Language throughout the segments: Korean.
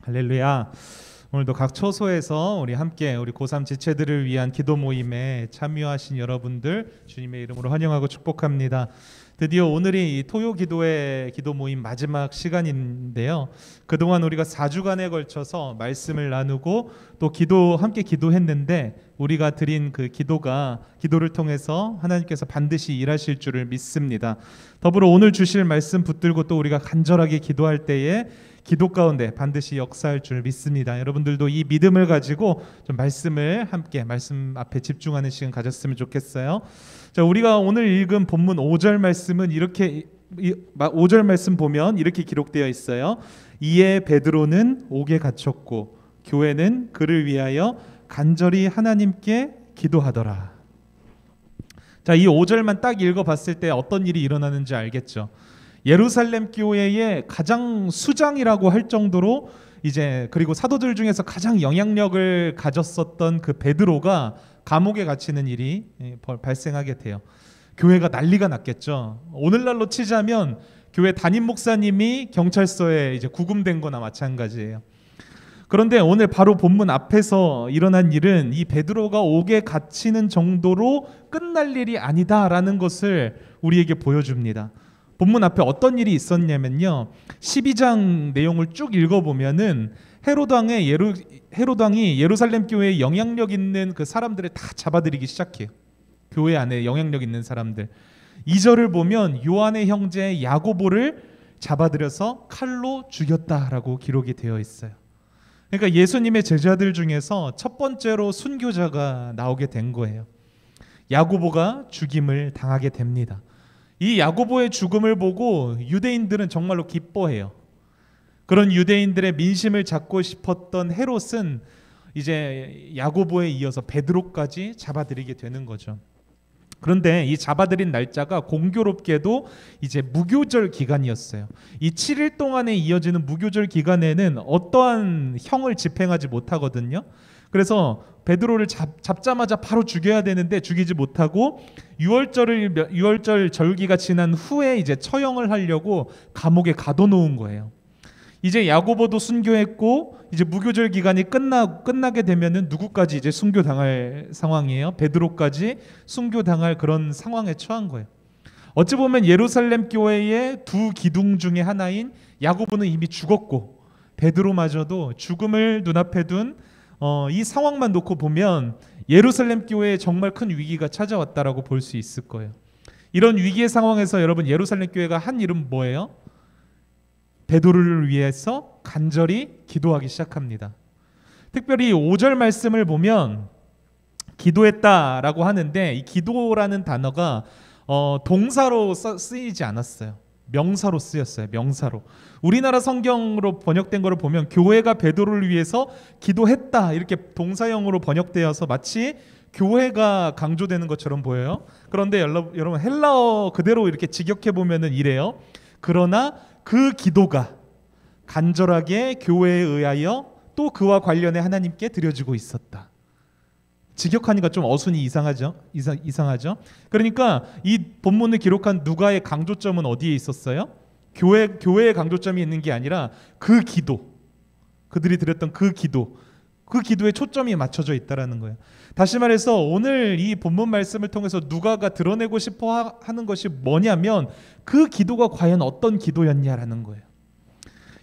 할렐루야. 오늘도 각 처소에서 우리 함께 우리 고3 지체들을 위한 기도 모임에 참여하신 여러분들 주님의 이름으로 환영하고 축복합니다. 드디어 오늘이 이 토요 기도회 기도 모임 마지막 시간인데요. 그동안 우리가 4주간에 걸쳐서 말씀을 나누고 또 함께 기도했는데 우리가 드린 그 기도를 통해서 하나님께서 반드시 일하실 줄을 믿습니다. 더불어 오늘 주실 말씀 붙들고 또 우리가 간절하게 기도할 때에 기도 가운데 반드시 역사할 줄 믿습니다. 여러분들도 이 믿음을 가지고 좀 말씀을 함께 말씀 앞에 집중하는 시간 가졌으면 좋겠어요. 자, 우리가 오늘 읽은 본문 5절 말씀은 5절 말씀 보면 이렇게 기록되어 있어요. 이에 베드로는 옥에 갇혔고 교회는 그를 위하여 간절히 하나님께 기도하더라. 자, 이 5절만 딱 읽어봤을 때 어떤 일이 일어나는지 알겠죠. 예루살렘 교회의 가장 수장이라고 할 정도로 그리고 사도들 중에서 가장 영향력을 가졌었던 그 베드로가 감옥에 갇히는 일이 발생하게 돼요. 교회가 난리가 났겠죠. 오늘날로 치자면 교회 담임 목사님이 경찰서에 구금된 거나 마찬가지예요. 그런데 오늘 바로 본문 앞에서 일어난 일은 이 베드로가 옥에 갇히는 정도로 끝날 일이 아니다라는 것을 우리에게 보여줍니다. 본문 앞에 어떤 일이 있었냐면요, 12장 내용을 쭉 읽어보면은 헤롯 왕이 예루살렘 교회에 영향력 있는 그 사람들을 다 잡아들이기 시작해요. 교회 안에 영향력 있는 사람들. 2절을 보면 요한의 형제 야고보를 잡아들여서 칼로 죽였다라고 기록이 되어 있어요. 그러니까 예수님의 제자들 중에서 첫 번째로 순교자가 나오게 된 거예요. 야고보가 죽임을 당하게 됩니다. 이 야고보의 죽음을 보고 유대인들은 정말로 기뻐해요. 그런 유대인들의 민심을 잡고 싶었던 헤롯은 이제 야고보에 이어서 베드로까지 잡아들이게 되는 거죠. 그런데 이 잡아들인 날짜가 공교롭게도 이제 무교절 기간이었어요. 이 7일 동안에 이어지는 무교절 기간에는 어떠한 형을 집행하지 못하거든요. 그래서 베드로를 잡자마자 바로 죽여야 되는데 죽이지 못하고 6월절 절기가 지난 후에 이제 처형을 하려고 감옥에 가둬놓은 거예요. 이제 야고보도 순교했고 이제 무교절 기간이 끝나게 되면은 누구까지 이제 순교당할 상황이에요. 베드로까지 순교당할 그런 상황에 처한 거예요. 어찌 보면 예루살렘 교회의 두 기둥 중에 하나인 야고보는 이미 죽었고 베드로마저도 죽음을 눈앞에 둔 이 상황만 놓고 보면 예루살렘 교회에 정말 큰 위기가 찾아왔다라고 볼 수 있을 거예요. 이런 위기의 상황에서 여러분 예루살렘 교회가 한 일은 뭐예요? 베드로를 위해서 간절히 기도하기 시작합니다. 특별히 5절 말씀을 보면 기도했다라고 하는데 이 기도라는 단어가 동사로 쓰이지 않았어요. 명사로 쓰였어요. 명사로. 우리나라 성경으로 번역된 것을 보면 교회가 베드로를 위해서 기도했다 이렇게 동사형으로 번역되어서 마치 교회가 강조되는 것처럼 보여요. 그런데 여러분 헬라어 그대로 이렇게 직역해 보면은 이래요. 그러나 그 기도가 간절하게 교회에 의하여 또 그와 관련해 하나님께 드려지고 있었다. 직역하니까 좀 어순이 이상하죠? 그러니까 이 본문을 기록한 누가의 강조점은 어디에 있었어요? 교회의 강조점이 있는 게 아니라 그 기도, 그들이 드렸던 그 기도에 초점이 맞춰져 있다라는 거예요. 다시 말해서 오늘 이 본문 말씀을 통해서 누가가 드러내고 싶어 하는 것이 뭐냐면 그 기도가 과연 어떤 기도였냐라는 거예요.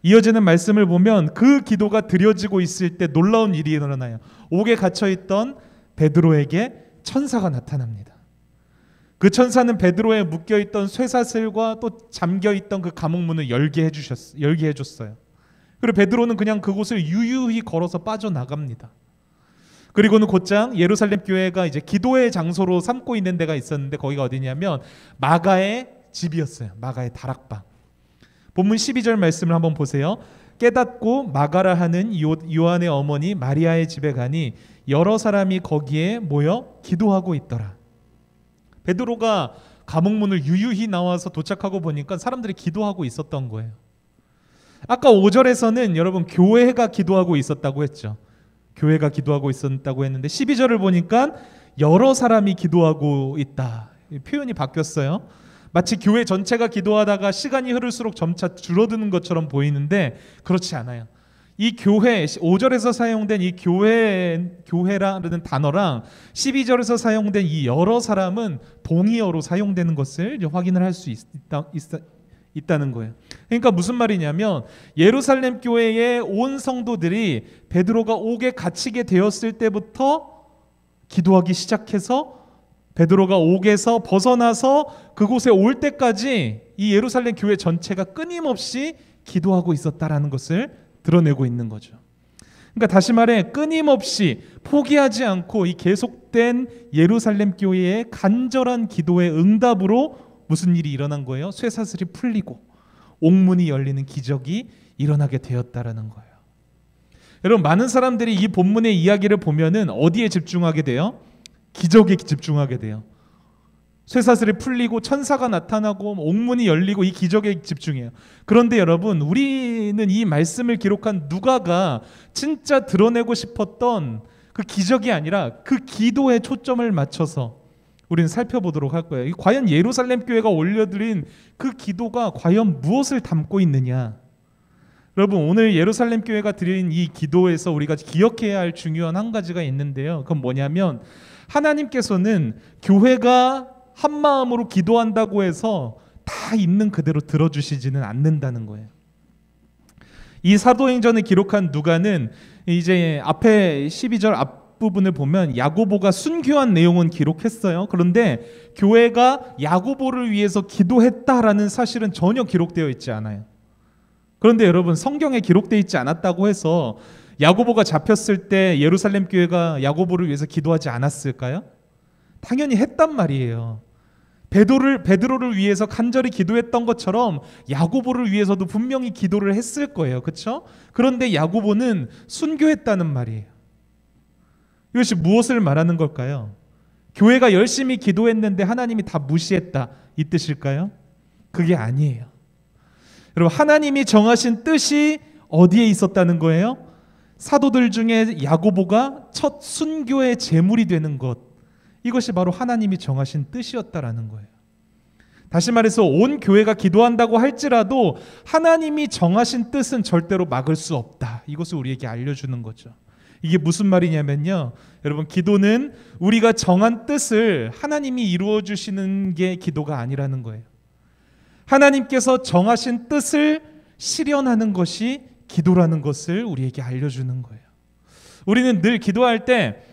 이어지는 말씀을 보면 그 기도가 드려지고 있을 때 놀라운 일이 일어나요. 옥에 갇혀있던 베드로에게 천사가 나타납니다. 그 천사는 베드로에 묶여있던 쇠사슬과 또 잠겨있던 그 감옥문을 열게 해줬어요. 그리고 베드로는 그냥 그곳을 유유히 걸어서 빠져나갑니다. 그리고는 곧장 예루살렘 교회가 이제 기도의 장소로 삼고 있는 데가 있었는데 거기가 어디냐면 마가의 집이었어요. 마가의 다락방. 본문 12절 말씀을 한번 보세요. 깨닫고 마가라 하는 요한의 어머니 마리아의 집에 가니 여러 사람이 거기에 모여 기도하고 있더라. 베드로가 감옥문을 유유히 나와서 도착하고 보니까 사람들이 기도하고 있었던 거예요. 아까 5절에서는 여러분 교회가 기도하고 있었다고 했죠. 교회가 기도하고 있었다고 했는데 12절을 보니까 여러 사람이 기도하고 있다. 표현이 바뀌었어요. 마치 교회 전체가 기도하다가 시간이 흐를수록 점차 줄어드는 것처럼 보이는데 그렇지 않아요. 이 교회 5절에서 사용된 이 교회라는 단어랑 12절에서 사용된 이 여러 사람은 동의어로 사용되는 것을 확인을 할 수 있다는 거예요. 그러니까 무슨 말이냐면 예루살렘 교회의 온 성도들이 베드로가 옥에 갇히게 되었을 때부터 기도하기 시작해서 베드로가 옥에서 벗어나서 그곳에 올 때까지 이 예루살렘 교회 전체가 끊임없이 기도하고 있었다라는 것을 드러내고 있는 거죠. 그러니까 다시 말해 끊임없이 포기하지 않고 이 계속된 예루살렘 교회의 간절한 기도의 응답으로 무슨 일이 일어난 거예요? 쇠사슬이 풀리고 옥문이 열리는 기적이 일어나게 되었다라는 거예요. 여러분, 많은 사람들이 이 본문의 이야기를 보면은 어디에 집중하게 돼요? 기적에 집중하게 돼요. 쇠사슬이 풀리고 천사가 나타나고 옥문이 열리고 이 기적에 집중해요. 그런데 여러분, 우리는 이 말씀을 기록한 누가가 진짜 드러내고 싶었던 그 기적이 아니라 그 기도에 초점을 맞춰서 우리는 살펴보도록 할 거예요. 과연 예루살렘 교회가 올려드린 그 기도가 과연 무엇을 담고 있느냐? 여러분, 오늘 예루살렘 교회가 드린 이 기도에서 우리가 기억해야 할 중요한 한 가지가 있는데요. 그건 뭐냐면 하나님께서는 교회가 한 마음으로 기도한다고 해서 다 있는 그대로 들어주시지는 않는다는 거예요. 이 사도행전을 기록한 누가는 이제 앞에 12절 앞부분을 보면 야고보가 순교한 내용은 기록했어요. 그런데 교회가 야고보를 위해서 기도했다라는 사실은 전혀 기록되어 있지 않아요. 그런데 여러분, 성경에 기록되어 있지 않았다고 해서 야고보가 잡혔을 때 예루살렘 교회가 야고보를 위해서 기도하지 않았을까요? 당연히 했단 말이에요. 베드로를 위해서 간절히 기도했던 것처럼 야고보를 위해서도 분명히 기도를 했을 거예요. 그렇죠? 그런데 야고보는 순교했다는 말이에요. 이것이 무엇을 말하는 걸까요? 교회가 열심히 기도했는데 하나님이 다 무시했다, 이 뜻일까요? 그게 아니에요. 여러분, 하나님이 정하신 뜻이 어디에 있었다는 거예요? 사도들 중에 야고보가 첫 순교의 제물이 되는 것, 이것이 바로 하나님이 정하신 뜻이었다라는 거예요. 다시 말해서 온 교회가 기도한다고 할지라도 하나님이 정하신 뜻은 절대로 막을 수 없다, 이것을 우리에게 알려주는 거죠. 이게 무슨 말이냐면요, 여러분, 기도는 우리가 정한 뜻을 하나님이 이루어 주시는 게 기도가 아니라는 거예요. 하나님께서 정하신 뜻을 실현하는 것이 기도라는 것을 우리에게 알려주는 거예요. 우리는 늘 기도할 때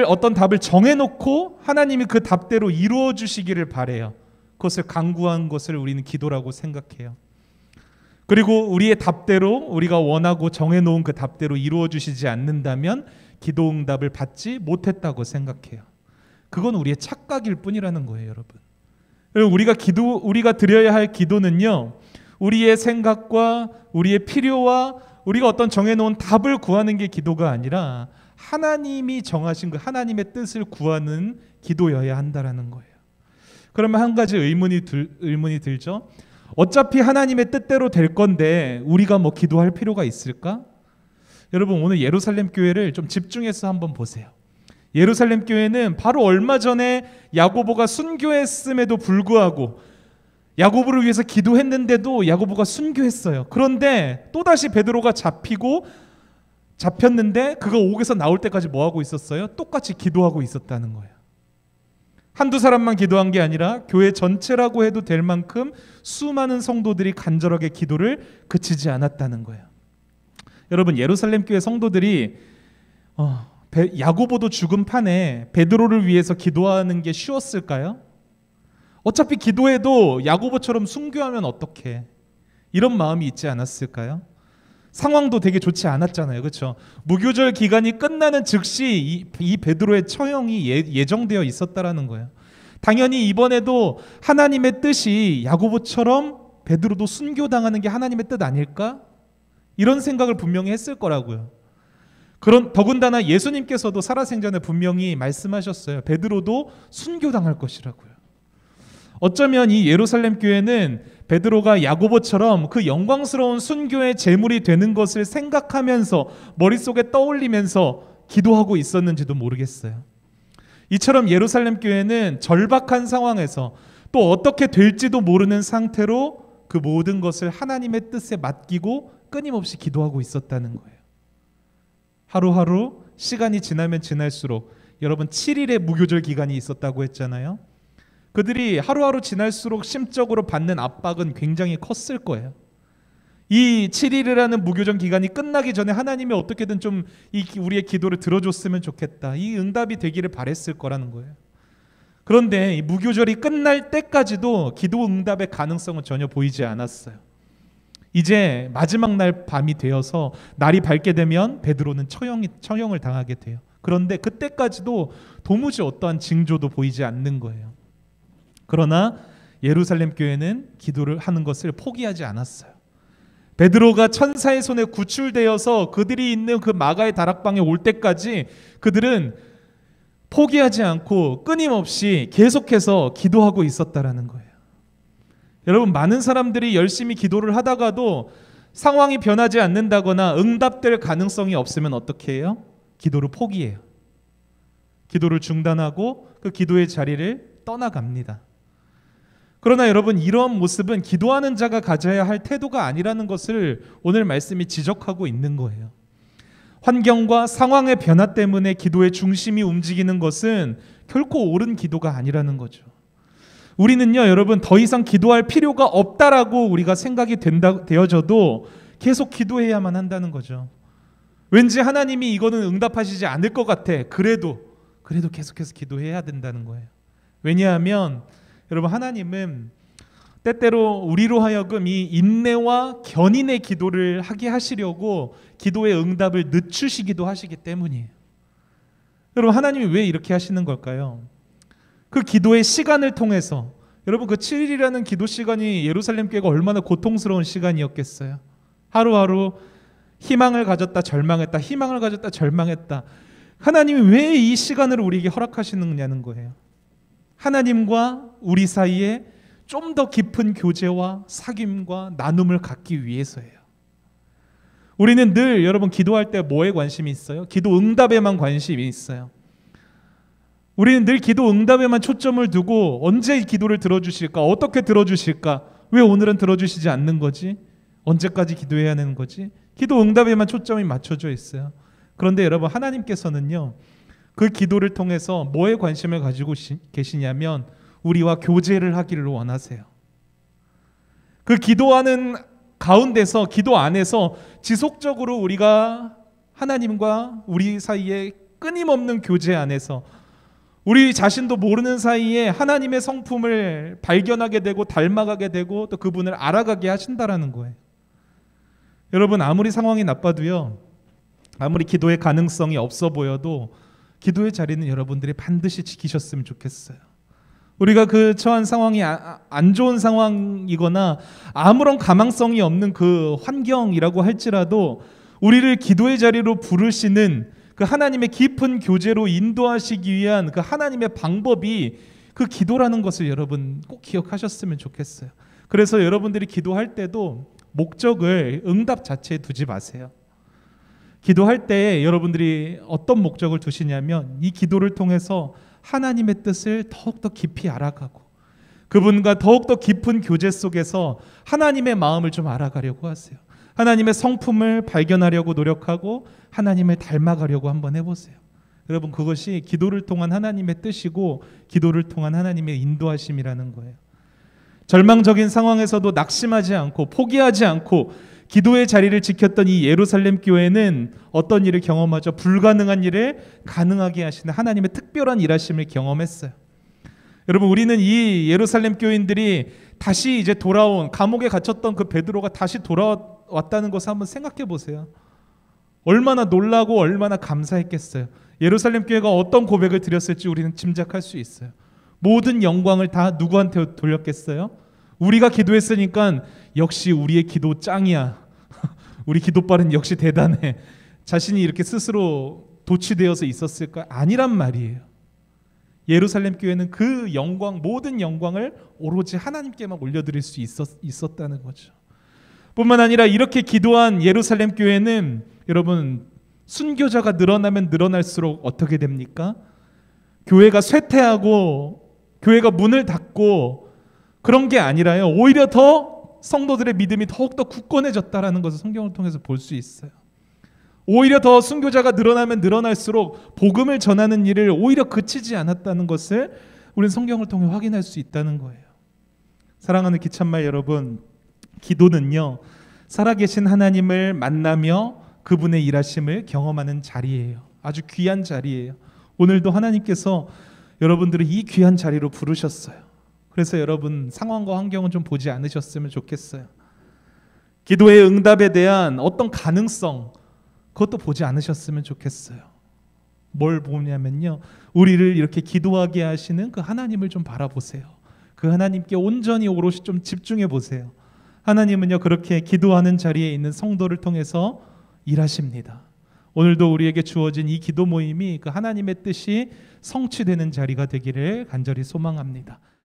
어떤 답을 정해놓고 하나님이 그 답대로 이루어 주시기를 바라요. 그것을 간구한 것을 우리는 기도라고 생각해요. 그리고 우리의 답대로, 우리가 원하고 정해놓은 그 답대로 이루어 주시지 않는다면 기도 응답을 받지 못했다고 생각해요. 그건 우리의 착각일 뿐이라는 거예요, 여러분. 우리가 드려야 할 기도는요, 우리의 생각과 우리의 필요와 우리가 어떤 정해놓은 답을 구하는 게 기도가 아니라 하나님이 정하신 그 하나님의 뜻을 구하는 기도여야 한다라는 거예요. 그러면 한 가지 의문이 들죠. 어차피 하나님의 뜻대로 될 건데 우리가 뭐 기도할 필요가 있을까? 여러분, 오늘 예루살렘 교회를 좀 집중해서 한번 보세요. 예루살렘 교회는 바로 얼마 전에 야고보가 순교했음에도 불구하고 야고보를 위해서 기도했는데도 야고보가 순교했어요. 그런데 또다시 베드로가 잡혔는데 그가 옥에서 나올 때까지 뭐 하고 있었어요? 똑같이 기도하고 있었다는 거예요. 한두 사람만 기도한 게 아니라 교회 전체라고 해도 될 만큼 수많은 성도들이 간절하게 기도를 그치지 않았다는 거예요. 여러분, 예루살렘 교회 성도들이 야고보도 죽은 판에 베드로를 위해서 기도하는 게 쉬웠을까요? 어차피 기도해도 야고보처럼 순교하면 어떡해, 이런 마음이 있지 않았을까요? 상황도 되게 좋지 않았잖아요. 그렇죠? 무교절 기간이 끝나는 즉시 이 베드로의 처형이 예정되어 있었다라는 거예요. 당연히 이번에도 하나님의 뜻이 야고보처럼 베드로도 순교당하는 게 하나님의 뜻 아닐까? 이런 생각을 분명히 했을 거라고요. 더군다나 예수님께서도 살아생전에 분명히 말씀하셨어요. 베드로도 순교당할 것이라고요. 어쩌면 이 예루살렘 교회는 베드로가 야고보처럼 그 영광스러운 순교의 제물이 되는 것을 생각하면서 머릿속에 떠올리면서 기도하고 있었는지도 모르겠어요. 이처럼 예루살렘 교회는 절박한 상황에서 또 어떻게 될지도 모르는 상태로 그 모든 것을 하나님의 뜻에 맡기고 끊임없이 기도하고 있었다는 거예요. 하루하루 시간이 지나면 지날수록, 여러분 7일의 무교절 기간이 있었다고 했잖아요. 그들이 하루하루 지날수록 심적으로 받는 압박은 굉장히 컸을 거예요. 이 7일이라는 무교절 기간이 끝나기 전에 하나님이 어떻게든 좀 우리의 기도를 들어줬으면 좋겠다, 이 응답이 되기를 바랬을 거라는 거예요. 그런데 이 무교절이 끝날 때까지도 기도 응답의 가능성은 전혀 보이지 않았어요. 이제 마지막 날 밤이 되어서 날이 밝게 되면 베드로는 처형을 당하게 돼요. 그런데 그때까지도 도무지 어떠한 징조도 보이지 않는 거예요. 그러나 예루살렘 교회는 기도를 하는 것을 포기하지 않았어요. 베드로가 천사의 손에 구출되어서 그들이 있는 그 마가의 다락방에 올 때까지 그들은 포기하지 않고 끊임없이 계속해서 기도하고 있었다라는 거예요. 여러분, 많은 사람들이 열심히 기도를 하다가도 상황이 변하지 않는다거나 응답될 가능성이 없으면 어떻게 해요? 기도를 포기해요. 기도를 중단하고 그 기도의 자리를 떠나갑니다. 그러나 여러분, 이러한 모습은 기도하는 자가 가져야 할 태도가 아니라는 것을 오늘 말씀이 지적하고 있는 거예요. 환경과 상황의 변화 때문에 기도의 중심이 움직이는 것은 결코 옳은 기도가 아니라는 거죠. 우리는요, 여러분, 더 이상 기도할 필요가 없다라고 우리가 생각이 되어져도 계속 기도해야만 한다는 거죠. 왠지 하나님이 이거는 응답하시지 않을 것 같아. 그래도 계속해서 기도해야 된다는 거예요. 왜냐하면 여러분, 하나님은 때때로 우리로 하여금 이 인내와 견인의 기도를 하게 하시려고 기도의 응답을 늦추시기도 하시기 때문이에요. 여러분, 하나님이 왜 이렇게 하시는 걸까요? 그 기도의 시간을 통해서, 여러분, 그 7일이라는 기도 시간이 예루살렘 교회가 얼마나 고통스러운 시간이었겠어요. 하루하루 희망을 가졌다 절망했다, 희망을 가졌다 절망했다. 하나님이 왜 이 시간을 우리에게 허락하시느냐는 거예요. 하나님과 우리 사이에 좀 더 깊은 교제와 사귐과 나눔을 갖기 위해서예요. 우리는 늘 여러분 기도할 때 뭐에 관심이 있어요? 기도 응답에만 관심이 있어요. 우리는 늘 기도 응답에만 초점을 두고 언제 기도를 들어주실까? 어떻게 들어주실까? 왜 오늘은 들어주시지 않는 거지? 언제까지 기도해야 하는 거지? 기도 응답에만 초점이 맞춰져 있어요. 그런데 여러분, 하나님께서는요, 그 기도를 통해서 뭐에 관심을 가지고 계시냐면 우리와 교제를 하기를 원하세요. 그 기도하는 가운데서, 기도 안에서 지속적으로 우리가 하나님과 우리 사이에 끊임없는 교제 안에서 우리 자신도 모르는 사이에 하나님의 성품을 발견하게 되고 닮아가게 되고 또 그분을 알아가게 하신다라는 거예요. 여러분, 아무리 상황이 나빠도요, 아무리 기도의 가능성이 없어 보여도 기도의 자리는 여러분들이 반드시 지키셨으면 좋겠어요. 우리가 그 처한 상황이 안 좋은 상황이거나 아무런 가망성이 없는 그 환경이라고 할지라도 우리를 기도의 자리로 부르시는 그 하나님의 깊은 교제로 인도하시기 위한 그 하나님의 방법이 그 기도라는 것을 여러분 꼭 기억하셨으면 좋겠어요. 그래서 여러분들이 기도할 때도 목적을 응답 자체에 두지 마세요. 기도할 때 여러분들이 어떤 목적을 두시냐면 이 기도를 통해서 하나님의 뜻을 더욱더 깊이 알아가고 그분과 더욱더 깊은 교제 속에서 하나님의 마음을 좀 알아가려고 하세요. 하나님의 성품을 발견하려고 노력하고 하나님을 닮아가려고 한번 해보세요. 여러분, 그것이 기도를 통한 하나님의 뜻이고 기도를 통한 하나님의 인도하심이라는 거예요. 절망적인 상황에서도 낙심하지 않고 포기하지 않고 기도의 자리를 지켰던 이 예루살렘 교회는 어떤 일을 경험하죠? 불가능한 일을 가능하게 하시는 하나님의 특별한 일하심을 경험했어요. 여러분, 우리는 이 예루살렘 교인들이 다시 이제 돌아온, 감옥에 갇혔던 그 베드로가 다시 돌아왔다는 것을 한번 생각해 보세요. 얼마나 놀라고 얼마나 감사했겠어요. 예루살렘 교회가 어떤 고백을 드렸을지 우리는 짐작할 수 있어요. 모든 영광을 다 누구한테 돌렸겠어요? 우리가 기도했으니까 역시 우리의 기도 짱이야. 우리 기도빨은 역시 대단해. 자신이 이렇게 스스로 도취되어서 있었을까? 아니란 말이에요. 예루살렘 교회는 그 영광, 모든 영광을 오로지 하나님께만 올려드릴 수 있었다는 거죠. 뿐만 아니라 이렇게 기도한 예루살렘 교회는 여러분, 순교자가 늘어나면 늘어날수록 어떻게 됩니까? 교회가 쇠퇴하고 교회가 문을 닫고 그런 게 아니라요, 오히려 더 성도들의 믿음이 더욱더 굳건해졌다라는 것을 성경을 통해서 볼 수 있어요. 오히려 더 순교자가 늘어나면 늘어날수록 복음을 전하는 일을 오히려 그치지 않았다는 것을 우리는 성경을 통해 확인할 수 있다는 거예요. 사랑하는 기찬말 여러분, 기도는요, 살아계신 하나님을 만나며 그분의 일하심을 경험하는 자리예요. 아주 귀한 자리예요. 오늘도 하나님께서 여러분들을 이 귀한 자리로 부르셨어요. 그래서 여러분 상황과 환경은 좀 보지 않으셨으면 좋겠어요. 기도의 응답에 대한 어떤 가능성, 그것도 보지 않으셨으면 좋겠어요. 뭘 보냐면요, 우리를 이렇게 기도하게 하시는 그 하나님을 좀 바라보세요. 그 하나님께 온전히 오롯이 좀 집중해 보세요. 하나님은요, 그렇게 기도하는 자리에 있는 성도를 통해서 일하십니다. 오늘도 우리에게 주어진 이 기도 모임이 그 하나님의 뜻이 성취되는 자리가 되기를 간절히 소망합니다.